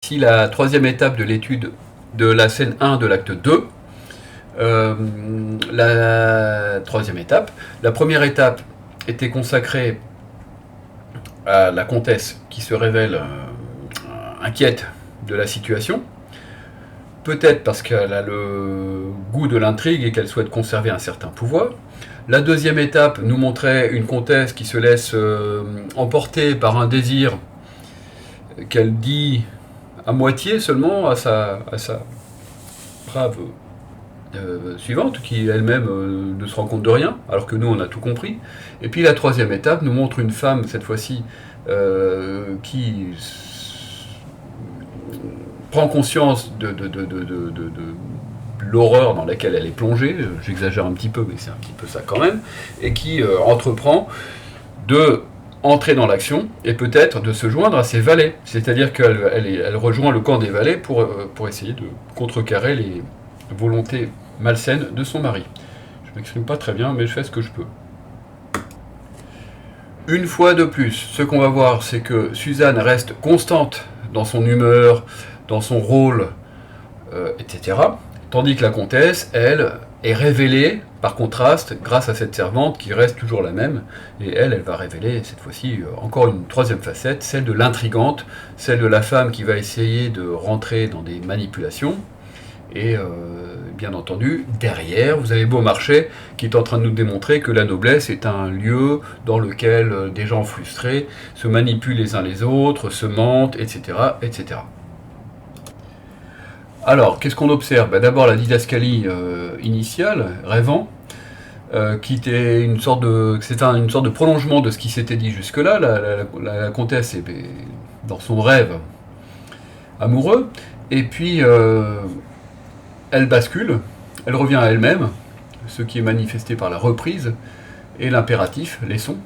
Ici, la troisième étape de l'étude de la scène 1 de l'acte 2. La troisième étape. La première étape était consacrée à la comtesse qui se révèle inquiète de la situation. Peut-être parce qu'elle a le goût de l'intrigue et qu'elle souhaite conserver un certain pouvoir. La deuxième étape nous montrait une comtesse qui se laisse emporter par un désir qu'elle dit à moitié seulement à sa brave suivante, qui elle-même ne se rend compte de rien, alors que nous on a tout compris. Et puis la troisième étape nous montre une femme, cette fois-ci, qui prend conscience de l'horreur dans laquelle elle est plongée, j'exagère un petit peu, mais c'est un petit peu ça quand même, et qui entreprend de entrer dans l'action et peut-être de se joindre à ses valets. C'est-à-dire qu'elle rejoint le camp des valets pour essayer de contrecarrer les volontés malsaines de son mari. Je ne m'exprime pas très bien, mais je fais ce que je peux. Une fois de plus, ce qu'on va voir, c'est que Suzanne reste constante dans son humeur, dans son rôle, etc. Tandis que la comtesse, elle, est révélée, par contraste, grâce à cette servante qui reste toujours la même, et elle va révéler cette fois-ci encore une troisième facette, celle de l'intrigante, celle de la femme qui va essayer de rentrer dans des manipulations, et bien entendu, derrière, vous avez Beaumarchais qui est en train de nous démontrer que la noblesse est un lieu dans lequel des gens frustrés se manipulent les uns les autres, se mentent, etc. etc. Alors, qu'est-ce qu'on observe? D'abord la didascalie initiale, rêvant, qui était une sorte de prolongement de ce qui s'était dit jusque-là. La comtesse est dans son rêve amoureux, et puis elle bascule, elle revient à elle-même, ce qui est manifesté par la reprise, et l'impératif, les sons.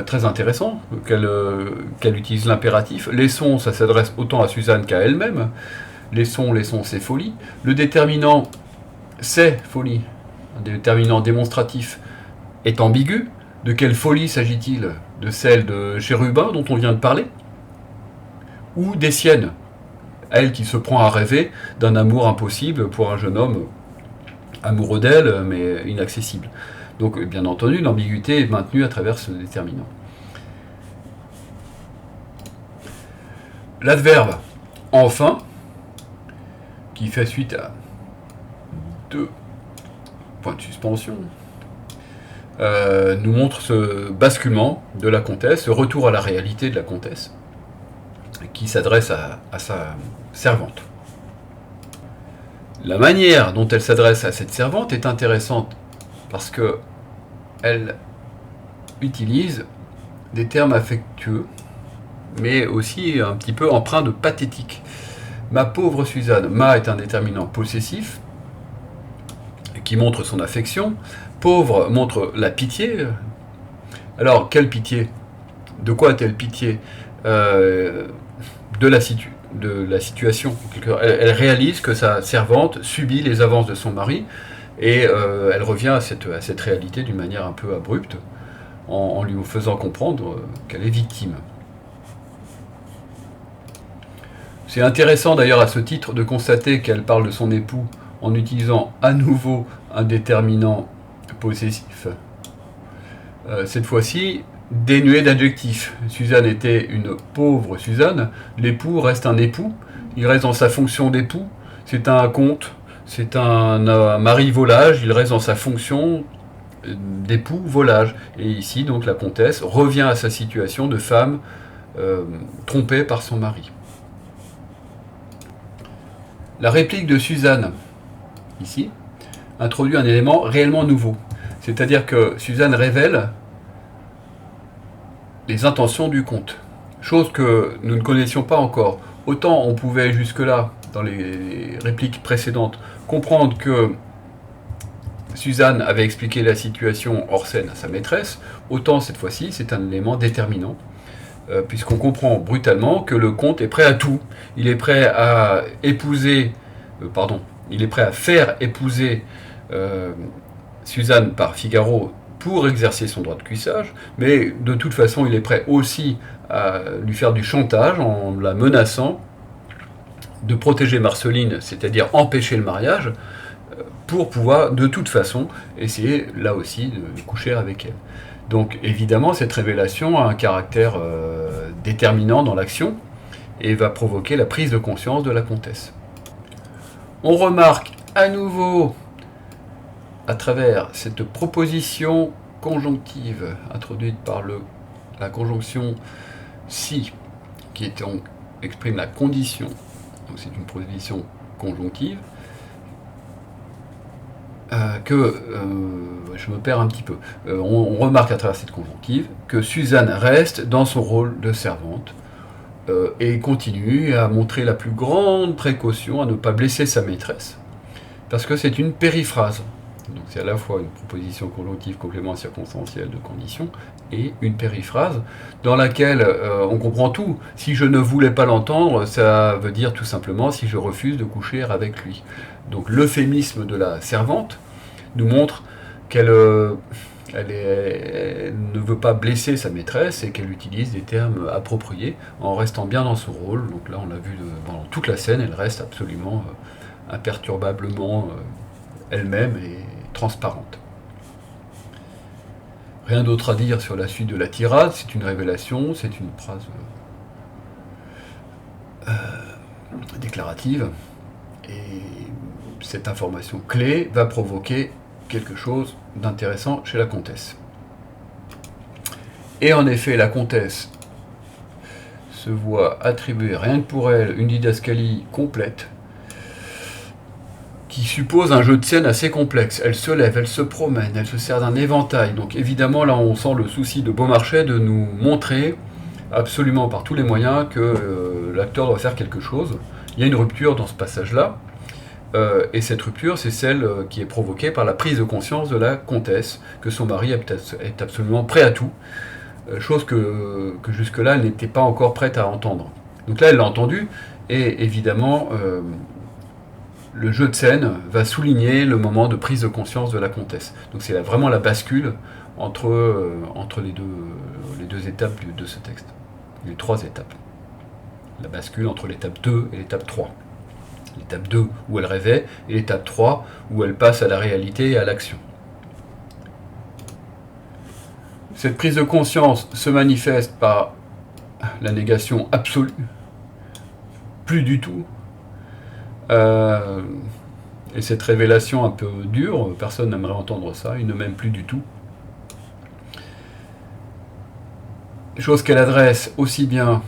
Très intéressant qu'elle utilise l'impératif. Les sons, ça s'adresse autant à Suzanne qu'à elle-même. Les sons, c'est folie. Le déterminant, c'est folie. Un déterminant démonstratif est ambigu. De quelle folie s'agit-il? De celle de Chérubin dont on vient de parler? Ou des siennes? Elle qui se prend à rêver d'un amour impossible pour un jeune homme amoureux d'elle, mais inaccessible. Donc, bien entendu, l'ambiguïté est maintenue à travers ce déterminant. L'adverbe « enfin », qui fait suite à deux points de suspension, nous montre ce basculement de la comtesse, ce retour à la réalité de la comtesse, qui s'adresse à sa servante. La manière dont elle s'adresse à cette servante est intéressante, parce qu'elle utilise des termes affectueux, mais aussi un petit peu empreints de pathétique. Ma pauvre Suzanne, ma est un déterminant possessif, qui montre son affection. Pauvre montre la pitié. Alors, quelle pitié? De quoi a-t-elle pitié? De la situation. Elle réalise que sa servante subit les avances de son mari, et elle revient à cette réalité d'une manière un peu abrupte, en lui faisant comprendre qu'elle est victime. C'est intéressant d'ailleurs à ce titre de constater qu'elle parle de son époux en utilisant à nouveau un déterminant possessif. Cette fois-ci, dénué d'adjectifs. Suzanne était une pauvre Suzanne, l'époux reste un époux, il reste dans sa fonction d'époux, c'est un comte, c'est un mari volage, il reste dans sa fonction d'époux volage. Et ici, donc, la comtesse revient à sa situation de femme trompée par son mari. La réplique de Suzanne, ici, introduit un élément réellement nouveau. C'est-à-dire que Suzanne révèle les intentions du comte, chose que nous ne connaissions pas encore. Autant on pouvait jusque-là, dans les répliques précédentes, comprendre que Suzanne avait expliqué la situation hors scène à sa maîtresse, autant cette fois-ci c'est un élément déterminant, puisqu'on comprend brutalement que le comte est prêt à tout. Il est prêt à il est prêt à faire épouser Suzanne par Figaro pour exercer son droit de cuissage, mais de toute façon il est prêt aussi à lui faire du chantage en la menaçant de protéger Marceline, c'est-à-dire empêcher le mariage, pour pouvoir de toute façon essayer là aussi de coucher avec elle. Donc évidemment cette révélation a un caractère déterminant dans l'action et va provoquer la prise de conscience de la comtesse. On remarque à nouveau à travers cette proposition conjonctive introduite par la conjonction si qui exprime la condition, donc c'est une proposition conjonctive, je me perds un petit peu. On remarque à travers cette conjonctive que Suzanne reste dans son rôle de servante et continue à montrer la plus grande précaution à ne pas blesser sa maîtresse, parce que c'est une périphrase. Donc c'est à la fois une proposition conjonctive complément circonstanciel de condition et une périphrase dans laquelle on comprend tout. Si je ne voulais pas l'entendre, ça veut dire tout simplement si je refuse de coucher avec lui. Donc l'euphémisme de la servante nous montre qu'elle ne veut pas blesser sa maîtresse et qu'elle utilise des termes appropriés en restant bien dans son rôle. Donc là on l'a vu pendant toute la scène, elle reste absolument imperturbablement elle-même et transparente. Rien d'autre à dire sur la suite de la tirade, c'est une révélation, c'est une phrase déclarative, et cette information clé va provoquer quelque chose d'intéressant chez la comtesse. Et en effet, la comtesse se voit attribuer rien que pour elle une didascalie complète, qui suppose un jeu de scène assez complexe. Elle se lève, elle se promène, elle se sert d'un éventail. Donc évidemment, là, on sent le souci de Beaumarchais de nous montrer absolument par tous les moyens que l'acteur doit faire quelque chose. Il y a une rupture dans ce passage-là, et cette rupture, c'est celle qui est provoquée par la prise de conscience de la comtesse, que son mari est absolument prêt à tout, chose que jusque-là, elle n'était pas encore prête à entendre. Donc là, elle l'a entendu, et évidemment... le jeu de scène va souligner le moment de prise de conscience de la comtesse. Donc c'est vraiment la bascule entre les deux étapes de ce texte. Les trois étapes. La bascule entre l'étape 2 et l'étape 3. L'étape 2 où elle rêvait et l'étape 3 où elle passe à la réalité et à l'action. Cette prise de conscience se manifeste par la négation absolue. Plus du tout. Et cette révélation un peu dure, personne n'aimerait entendre ça, il ne m'aime plus du tout. Chose qu'elle adresse aussi bien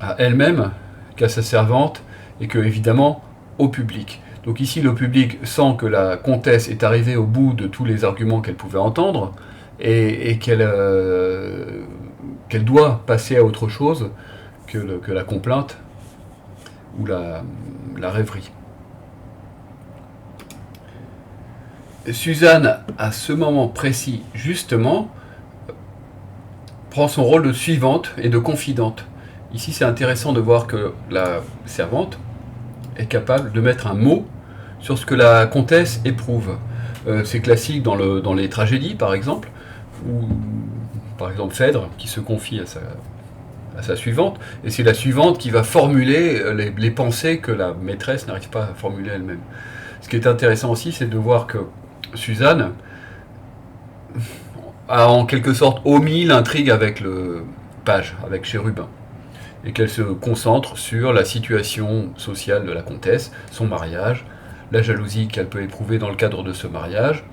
à elle-même qu'à sa servante, et que évidemment au public. Donc ici le public sent que la comtesse est arrivée au bout de tous les arguments qu'elle pouvait entendre, et qu'elle doit passer à autre chose que la complainte ou la rêverie. Suzanne, à ce moment précis, justement, prend son rôle de suivante et de confidente. Ici, c'est intéressant de voir que la servante est capable de mettre un mot sur ce que la comtesse éprouve. C'est classique dans les tragédies, par exemple, où, par exemple, Phèdre, qui se confie à sa suivante, et c'est la suivante qui va formuler les pensées que la maîtresse n'arrive pas à formuler elle-même. Ce qui est intéressant aussi, c'est de voir que Suzanne a en quelque sorte omis l'intrigue avec le page, avec Chérubin, et qu'elle se concentre sur la situation sociale de la comtesse, son mariage, la jalousie qu'elle peut éprouver dans le cadre de ce mariage,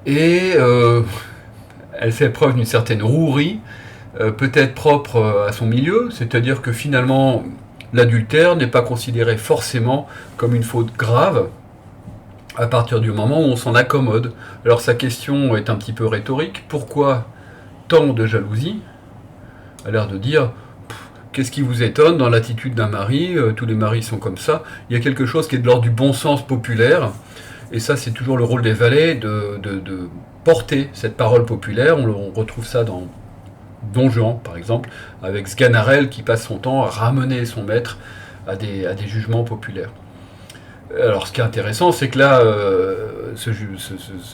et elle fait preuve d'une certaine rouerie, peut-être propre à son milieu, c'est-à-dire que finalement l'adultère n'est pas considéré forcément comme une faute grave à partir du moment où on s'en accommode. Alors sa question est un petit peu rhétorique, pourquoi tant de jalousie? A l'air de dire, qu'est-ce qui vous étonne dans l'attitude d'un mari, tous les maris sont comme ça, il y a quelque chose qui est de l'ordre du bon sens populaire, et ça c'est toujours le rôle des valets de porter cette parole populaire. On retrouve ça dans Don Juan, par exemple, avec Sganarelle qui passe son temps à ramener son maître à des jugements populaires. Alors, ce qui est intéressant, c'est que là, ce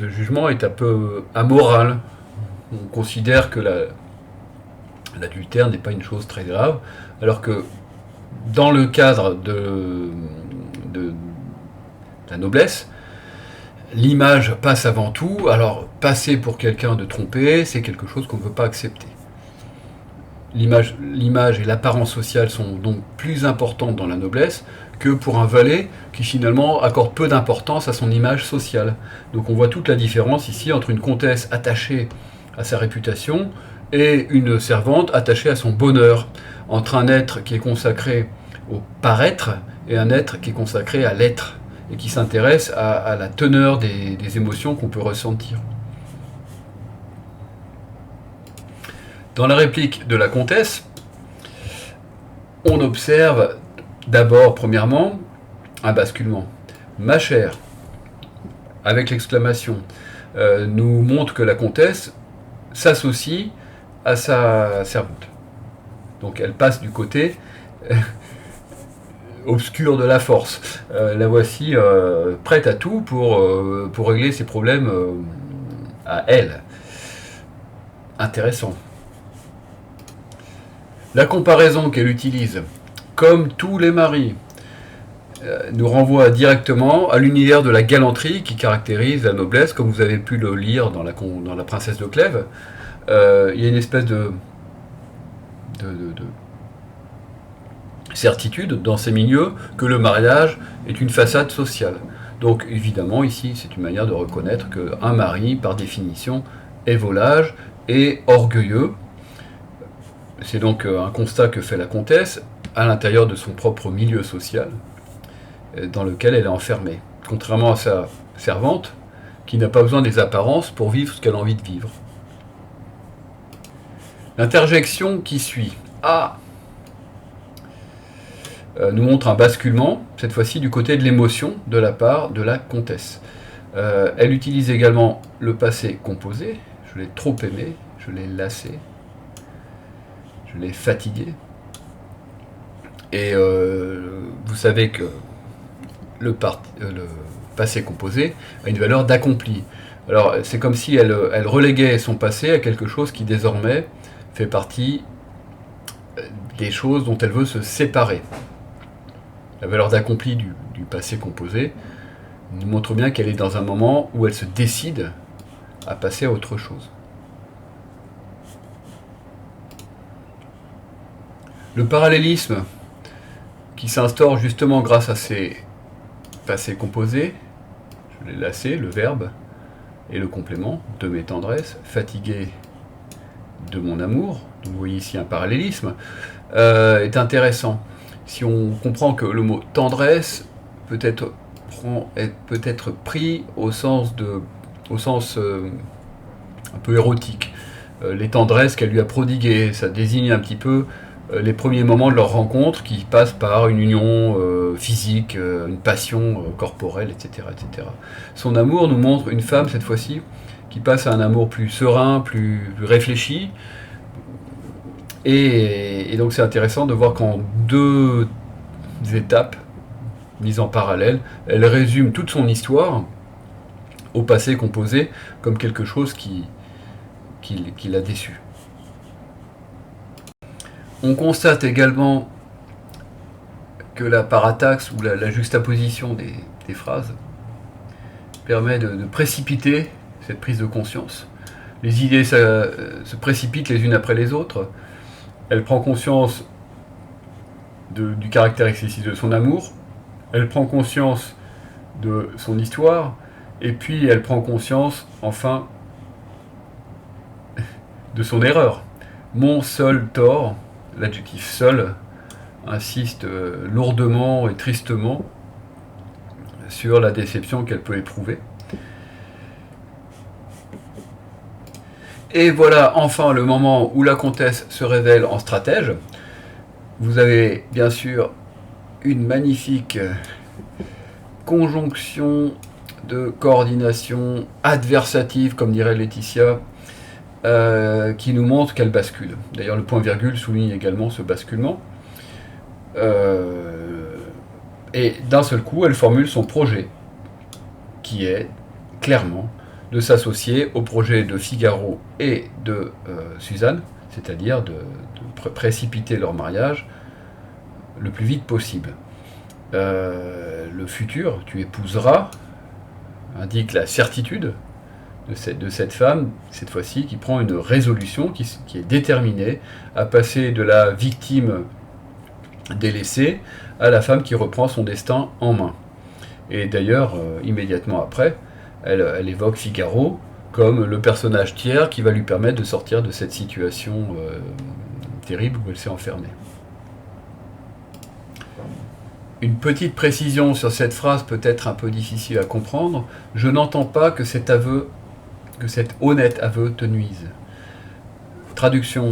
jugement est un peu amoral. On considère que l'adultère n'est pas une chose très grave, alors que dans le cadre de la noblesse, l'image passe avant tout. Alors, passer pour quelqu'un de trompé, c'est quelque chose qu'on ne veut pas accepter. L'image et l'apparence sociale sont donc plus importantes dans la noblesse que pour un valet qui finalement accorde peu d'importance à son image sociale. Donc on voit toute la différence ici entre une comtesse attachée à sa réputation et une servante attachée à son bonheur, entre un être qui est consacré au paraître et un être qui est consacré à l'être, et qui s'intéresse à la teneur des émotions qu'on peut ressentir. Dans la réplique de la comtesse, on observe d'abord, premièrement, un basculement. Ma chère, avec l'exclamation, nous montre que la comtesse s'associe à sa servante. Donc elle passe du côté obscur de la force. La voici prête à tout pour régler ses problèmes à elle. Intéressant. La comparaison qu'elle utilise, comme tous les maris, nous renvoie directement à l'univers de la galanterie qui caractérise la noblesse, comme vous avez pu le lire dans la Princesse de Clèves. Il y a une espèce de certitude dans ces milieux que le mariage est une façade sociale. Donc évidemment ici c'est une manière de reconnaître qu'un mari par définition est volage et orgueilleux. C'est donc un constat que fait la comtesse à l'intérieur de son propre milieu social dans lequel elle est enfermée, contrairement à sa servante qui n'a pas besoin des apparences pour vivre ce qu'elle a envie de vivre. L'interjection qui suit A nous montre un basculement, cette fois-ci du côté de l'émotion de la part de la comtesse. Elle utilise également le passé composé, je l'ai trop aimé, je l'ai lassé, je l'ai fatigué. Et vous savez que le passé composé a une valeur d'accompli. Alors c'est comme si elle reléguait son passé à quelque chose qui désormais fait partie des choses dont elle veut se séparer. La valeur d'accompli du passé composé nous montre bien qu'elle est dans un moment où elle se décide à passer à autre chose. Le parallélisme qui s'instaure justement grâce à ces passés composés, je l'ai lassé, le verbe et le complément, de mes tendresses, fatigué de mon amour, donc vous voyez ici un parallélisme, est intéressant. Si on comprend que le mot tendresse peut être pris au sens un peu érotique. Les tendresses qu'elle lui a prodiguées, ça désigne un petit peu les premiers moments de leur rencontre qui passent par une union physique, une passion corporelle, etc., etc. Son amour nous montre une femme, cette fois-ci, qui passe à un amour plus serein, plus réfléchi. Et donc c'est intéressant de voir qu'en deux étapes mises en parallèle, elle résume toute son histoire au passé composé comme quelque chose qui l'a déçu. On constate également que la parataxe ou la juxtaposition des phrases permet de précipiter cette prise de conscience. Les idées se précipitent les unes après les autres. Elle prend conscience du caractère excessif de son amour, elle prend conscience de son histoire, et puis elle prend conscience, enfin, de son erreur. Mon seul tort, l'adjectif seul, insiste lourdement et tristement sur la déception qu'elle peut éprouver. Et voilà enfin le moment où la comtesse se révèle en stratège. Vous avez bien sûr une magnifique conjonction de coordination adversative, comme dirait Laetitia, qui nous montre qu'elle bascule. D'ailleurs, le point-virgule souligne également ce basculement. Et d'un seul coup, elle formule son projet, qui est clairement de s'associer au projet de Figaro et de Suzanne, c'est-à-dire de précipiter leur mariage le plus vite possible. Le futur, tu épouseras, indique la certitude de cette femme, cette fois-ci, qui prend une résolution, qui est déterminée à passer de la victime délaissée à la femme qui reprend son destin en main. Et d'ailleurs, immédiatement après, elle évoque Figaro comme le personnage tiers qui va lui permettre de sortir de cette situation terrible où elle s'est enfermée. Une petite précision sur cette phrase, peut-être un peu difficile à comprendre. Je n'entends pas que cet honnête aveu te nuise. Traduction.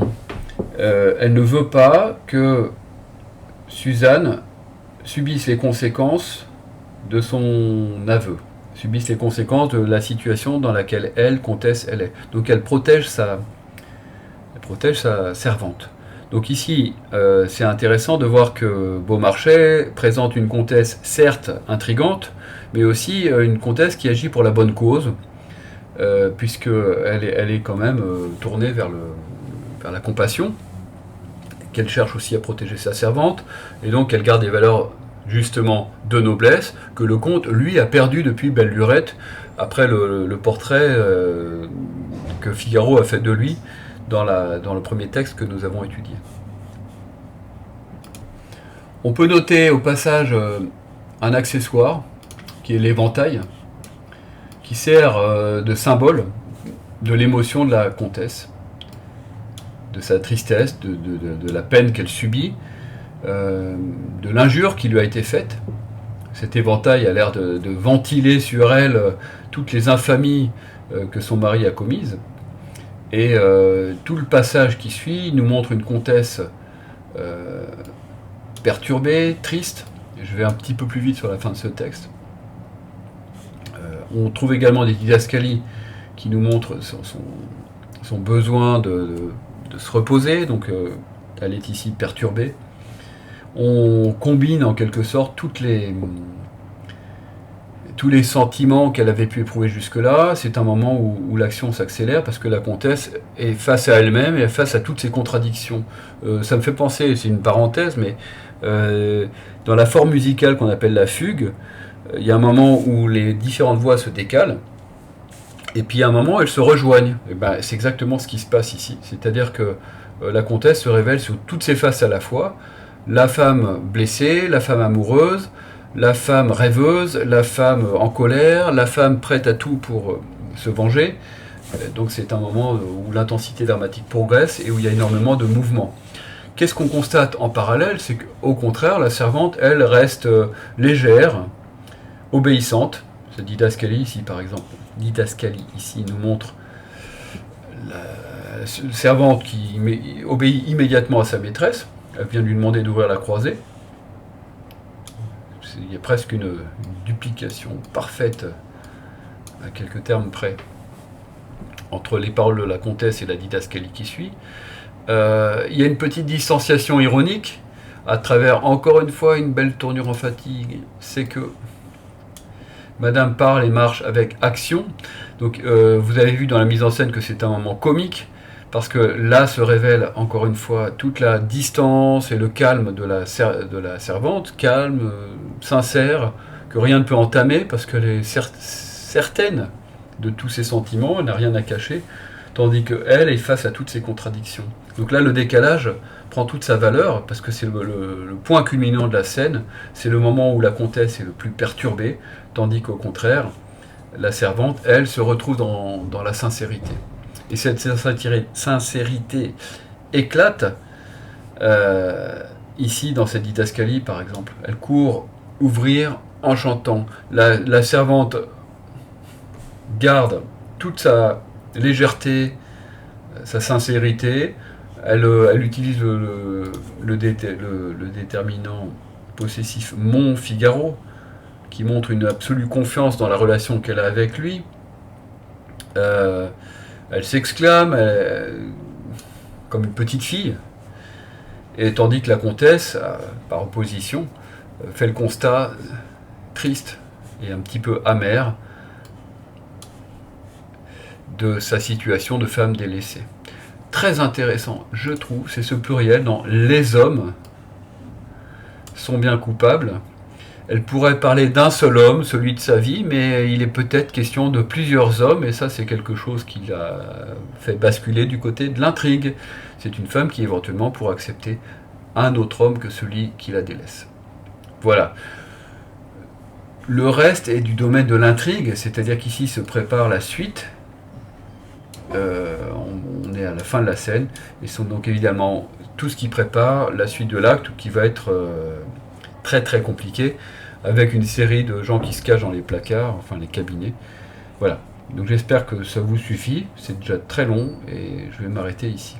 Elle ne veut pas que Suzanne subisse les conséquences de son aveu, subisse les conséquences de la situation dans laquelle elle, comtesse, elle est. Donc elle protège sa servante. Donc ici, c'est intéressant de voir que Beaumarchais présente une comtesse certes intrigante, mais aussi une comtesse qui agit pour la bonne cause, puisqu'elle est quand même tournée vers la compassion, qu'elle cherche aussi à protéger sa servante, et donc elle garde des valeurs justement de noblesse, que le comte, lui, a perdu depuis Belle Lurette, après le portrait que Figaro a fait de lui dans le premier texte que nous avons étudié. On peut noter au passage un accessoire, qui est l'éventail, qui sert de symbole de l'émotion de la comtesse, de sa tristesse, de la peine qu'elle subit, de l'injure qui lui a été faite. Cet éventail a l'air de ventiler sur elle toutes les infamies que son mari a commises. Et tout le passage qui suit nous montre une comtesse perturbée, triste. Je vais un petit peu plus vite sur la fin de ce texte. On trouve également des didascalies qui nous montrent son besoin de se reposer, donc elle est ici perturbée. On combine en quelque sorte tous les sentiments qu'elle avait pu éprouver jusque-là. C'est un moment où l'action s'accélère parce que la comtesse est face à elle-même et face à toutes ses contradictions. Ça me fait penser, c'est une parenthèse, mais dans la forme musicale qu'on appelle la fugue, il y a un moment où les différentes voix se décalent, et puis à un moment elles se rejoignent. Et ben, c'est exactement ce qui se passe ici. C'est-à-dire que la comtesse se révèle sous toutes ses faces à la fois. La femme blessée, la femme amoureuse, la femme rêveuse, la femme en colère, la femme prête à tout pour se venger. Donc c'est un moment où l'intensité dramatique progresse et où il y a énormément de mouvements. Qu'est-ce qu'on constate en parallèle? C'est qu'au contraire, la servante, elle, reste légère, obéissante. Cette didascalie ici, par exemple, didascalie ici nous montre la servante qui obéit immédiatement à sa maîtresse. Elle vient lui demander d'ouvrir la croisée. Il y a presque une duplication parfaite, à quelques termes près, entre les paroles de la comtesse et la didascalie qui suit. Il y a une petite distanciation ironique, à travers, encore une fois, une belle tournure en fatigue. C'est que Madame parle et marche avec action. Donc vous avez vu dans la mise en scène que c'est un moment comique, parce que là se révèle encore une fois toute la distance et le calme de la servante, calme, sincère, que rien ne peut entamer, parce qu'elle est certaine de tous ses sentiments, elle n'a rien à cacher, tandis qu'elle est face à toutes ses contradictions. Donc là, le décalage prend toute sa valeur, parce que c'est le point culminant de la scène, c'est le moment où la comtesse est le plus perturbée, tandis qu'au contraire, la servante, elle, se retrouve dans la sincérité. Et cette sincérité éclate ici dans cette didascalie, par exemple. Elle court ouvrir en chantant. La servante garde toute sa légèreté, sa sincérité. Elle utilise le déterminant possessif mon Figaro, qui montre une absolue confiance dans la relation qu'elle a avec lui. Elle s'exclame comme une petite fille, et tandis que la comtesse, par opposition, fait le constat triste et un petit peu amer de sa situation de femme délaissée. Très intéressant, je trouve, c'est ce pluriel dans les hommes sont bien coupables. Elle pourrait parler d'un seul homme, celui de sa vie, mais il est peut-être question de plusieurs hommes, et ça c'est quelque chose qui l'a fait basculer du côté de l'intrigue. C'est une femme qui éventuellement pourra accepter un autre homme que celui qui la délaisse. Voilà. Le reste est du domaine de l'intrigue, c'est-à-dire qu'ici se prépare la suite. On est à la fin de la scène, et sont donc évidemment tout ce qui prépare la suite de l'acte, qui va être très très compliqué, avec une série de gens qui se cachent dans les placards, enfin les cabinets. Voilà. Donc j'espère que ça vous suffit, c'est déjà très long, et je vais m'arrêter ici.